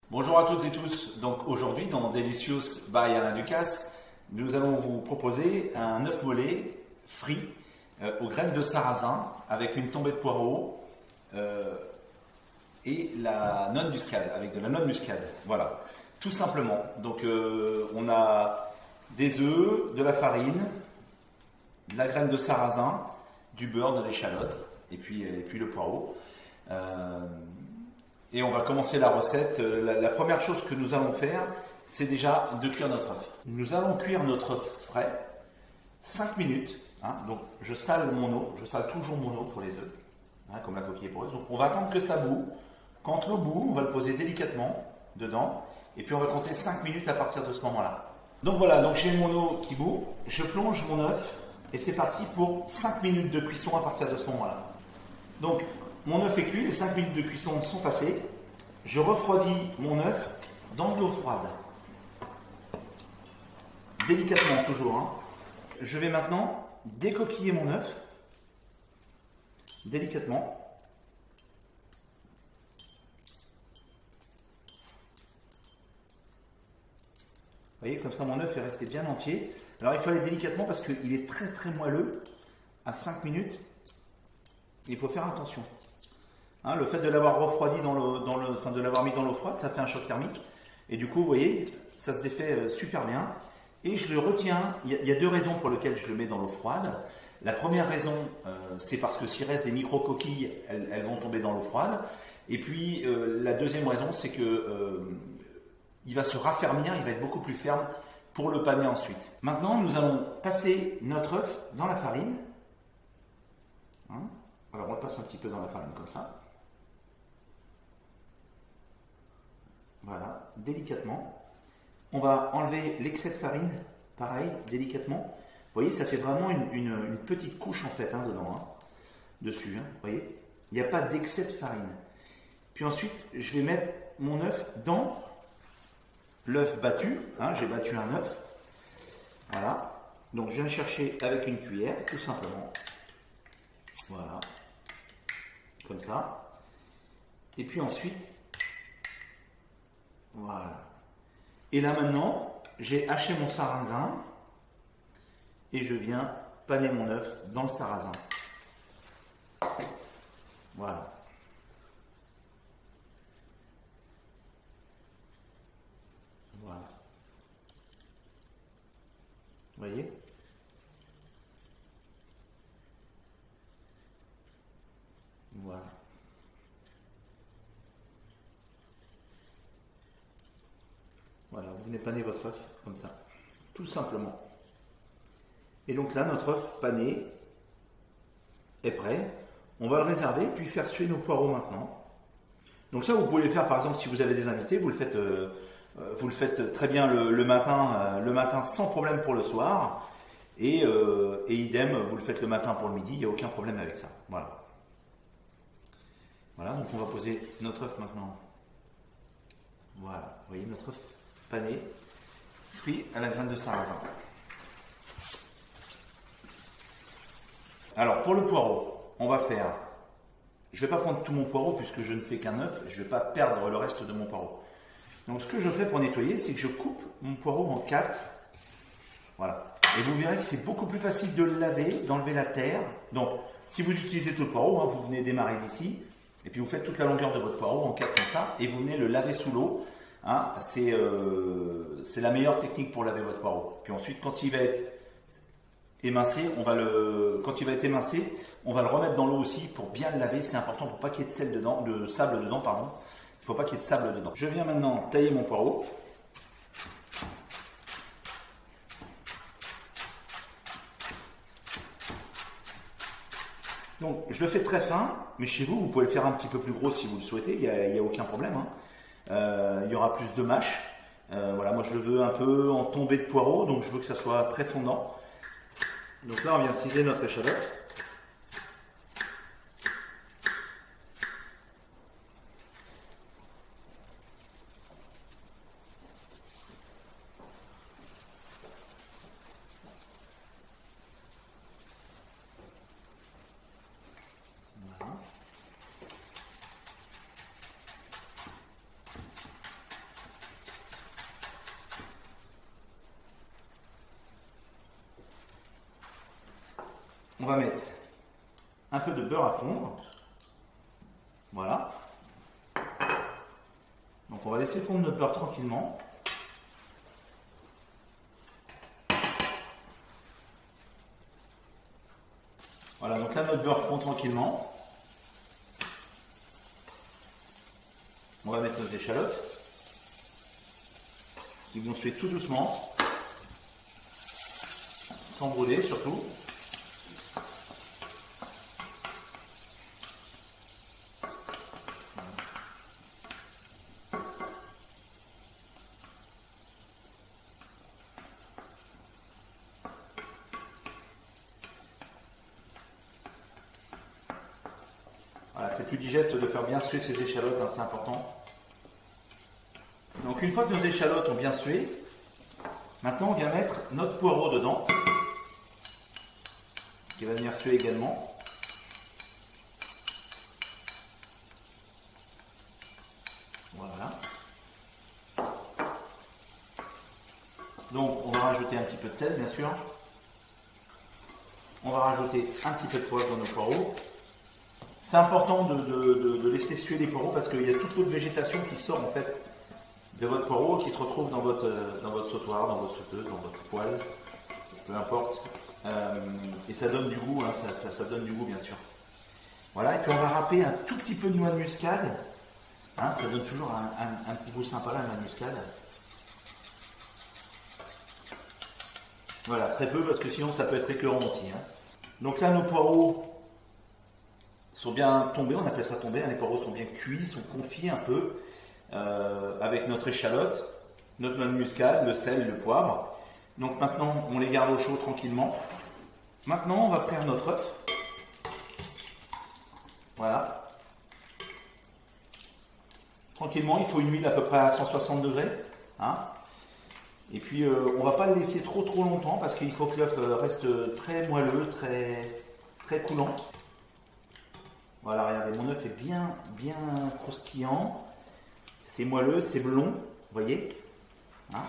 Bonjour à toutes et tous. Donc aujourd'hui dans Delicious by Alain Ducasse, nous allons vous proposer un œuf mollet frit aux graines de sarrasin avec une tombée de poireaux et la noix de muscade, avec de la noix de muscade. Voilà, tout simplement. Donc on a des œufs, de la farine, de la graine de sarrasin, du beurre, de l'échalote et puis le poireau. Et on va commencer la recette. La première chose que nous allons faire, c'est déjà de cuire notre œuf. Nous allons cuire notre œuf frais 5 minutes. Donc je sale mon eau, je sale toujours mon eau pour les œufs, comme la coquille est poreuse. Donc on va attendre que ça bout. Quand l'eau bout, on va le poser délicatement dedans. Et puis on va compter 5 minutes à partir de ce moment-là. Donc voilà, donc j'ai mon eau qui bout, je plonge mon œuf et c'est parti pour 5 minutes de cuisson à partir de ce moment-là. Donc mon œuf est cuit, les 5 minutes de cuisson sont passées. Je refroidis mon œuf dans de l'eau froide. Délicatement toujours. Je vais maintenant décoquiller mon œuf. Délicatement. Vous voyez, comme ça mon œuf est resté bien entier. Alors il faut aller délicatement parce qu'il est très très moelleux. À 5 minutes, il faut faire attention. Le fait de l'avoir refroidi de l'avoir mis dans l'eau froide, ça fait un choc thermique. Et du coup, vous voyez, ça se défait super bien. Et je le retiens. Il y a deux raisons pour lesquelles je le mets dans l'eau froide. La première raison, c'est parce que s'il reste des micro-coquilles, elles vont tomber dans l'eau froide. Et puis, la deuxième raison, c'est que il va se raffermir, il va être beaucoup plus ferme pour le paner ensuite. Maintenant, nous allons passer notre œuf dans la farine. Alors, on le passe un petit peu dans la farine comme ça. Voilà, délicatement. On va enlever l'excès de farine, pareil, délicatement. Vous voyez, ça fait vraiment une petite couche en fait dedans, dessus. Vous voyez, il n'y a pas d'excès de farine. Puis ensuite, je vais mettre mon œuf dans l'œuf battu. J'ai battu un œuf. Voilà. Donc je viens chercher avec une cuillère, tout simplement. Voilà. Comme ça. Et puis ensuite, voilà. Et là maintenant, j'ai haché mon sarrasin et je viens paner mon œuf dans le sarrasin. Voilà. Voilà. Vous voyez ? Voilà. Voilà, vous venez paner votre œuf comme ça, tout simplement. Et donc là, notre œuf pané est prêt. On va le réserver, puis faire suer nos poireaux maintenant. Donc ça, vous pouvez le faire, par exemple, si vous avez des invités, vous le faites très bien le matin sans problème pour le soir. Et idem, vous le faites le matin pour le midi, il n'y a aucun problème avec ça. Voilà. Voilà, donc on va poser notre œuf maintenant. Voilà, vous voyez notre œuf pané, frit à la graine de sarrasin. Alors pour le poireau, on va faire, je ne vais pas prendre tout mon poireau puisque je ne fais qu'un œuf, je ne vais pas perdre le reste de mon poireau. Donc ce que je fais pour nettoyer, c'est que je coupe mon poireau en 4. Voilà. Et vous verrez que c'est beaucoup plus facile de le laver, d'enlever la terre. Donc si vous utilisez tout le poireau, vous venez démarrer d'ici. Et puis vous faites toute la longueur de votre poireau en 4 comme ça, et vous venez le laver sous l'eau. C'est la meilleure technique pour laver votre poireau. Puis ensuite, quand il va être émincé, on va le remettre dans l'eau aussi pour bien le laver. C'est important pour pas qu'il y ait de sable dedans, pardon. Il faut pas qu'il y ait de sable dedans. Je viens maintenant tailler mon poireau. Donc, je le fais très fin, mais chez vous, vous pouvez le faire un petit peu plus gros si vous le souhaitez, il n'y a aucun problème. Il y aura plus de mâche. Voilà, moi je le veux un peu en tombée de poireau, donc je veux que ça soit très fondant. Donc là, on vient ciseler notre échalote. On va mettre un peu de beurre à fondre. Voilà. Donc on va laisser fondre notre beurre tranquillement. Voilà, donc là notre beurre fond tranquillement. On va mettre nos échalotes qui vont se faire tout doucement, sans brûler surtout. Voilà, c'est plus digeste de faire bien suer ces échalotes, hein, c'est important. Donc une fois que nos échalotes ont bien sué, maintenant on vient mettre notre poireau dedans, qui va venir suer également. Voilà. Donc on va rajouter un petit peu de sel bien sûr. On va rajouter un petit peu de poivre dans nos poireaux. C'est important de laisser suer les poireaux parce qu'il y a toute l'autre végétation qui sort en fait de votre poireau qui se retrouve dans votre sautoir, dans votre sauteuse, dans votre poêle, peu importe. Et ça donne du goût, hein, ça donne du goût bien sûr. Voilà, et puis on va râper un tout petit peu de noix de muscade. Hein, ça donne toujours un petit goût sympa la noix de muscade. Voilà, très peu parce que sinon ça peut être écœurant aussi. Hein. Donc là nos poireaux sont bien tombés, on appelle ça tomber, hein, les poireaux sont bien cuits, sont confits un peu, avec notre échalote, notre noix de muscade, le sel et le poivre. Donc maintenant on les garde au chaud tranquillement. Maintenant on va frire notre œuf. Voilà. Tranquillement, il faut une huile à peu près à 160 degrés. Hein. Et puis on va pas le laisser trop longtemps parce qu'il faut que l'œuf reste très moelleux, très coulant. Voilà, regardez, mon œuf est bien croustillant. C'est moelleux, c'est blond, vous voyez. Hein.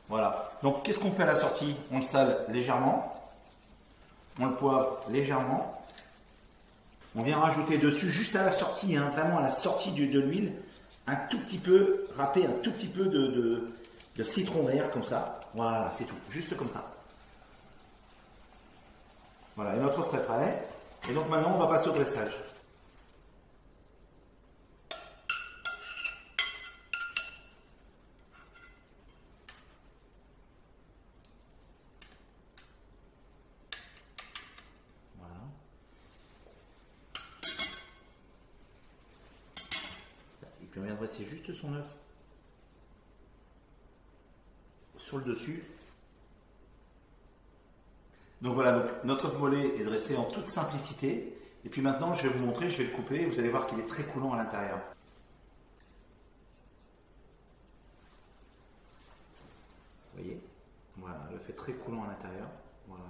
Voilà. Donc qu'est-ce qu'on fait à la sortie? On le sale légèrement. On le poivre légèrement. On vient rajouter dessus, juste à la sortie, hein, vraiment à la sortie de l'huile, un tout petit peu, râper un tout petit peu de citron vert, comme ça. Voilà, c'est tout, juste comme ça. Voilà, et notre œuf est prêt. Et donc maintenant, on va passer au dressage. Voilà. Et puis on vient dresser juste son œuf sur le dessus. Donc voilà, donc notre œuf mollet est dressé en toute simplicité. Et puis maintenant, je vais vous montrer, je vais le couper. Vous allez voir qu'il est très coulant à l'intérieur. Vous voyez? Voilà, l'œuf est très coulant à l'intérieur. Voilà.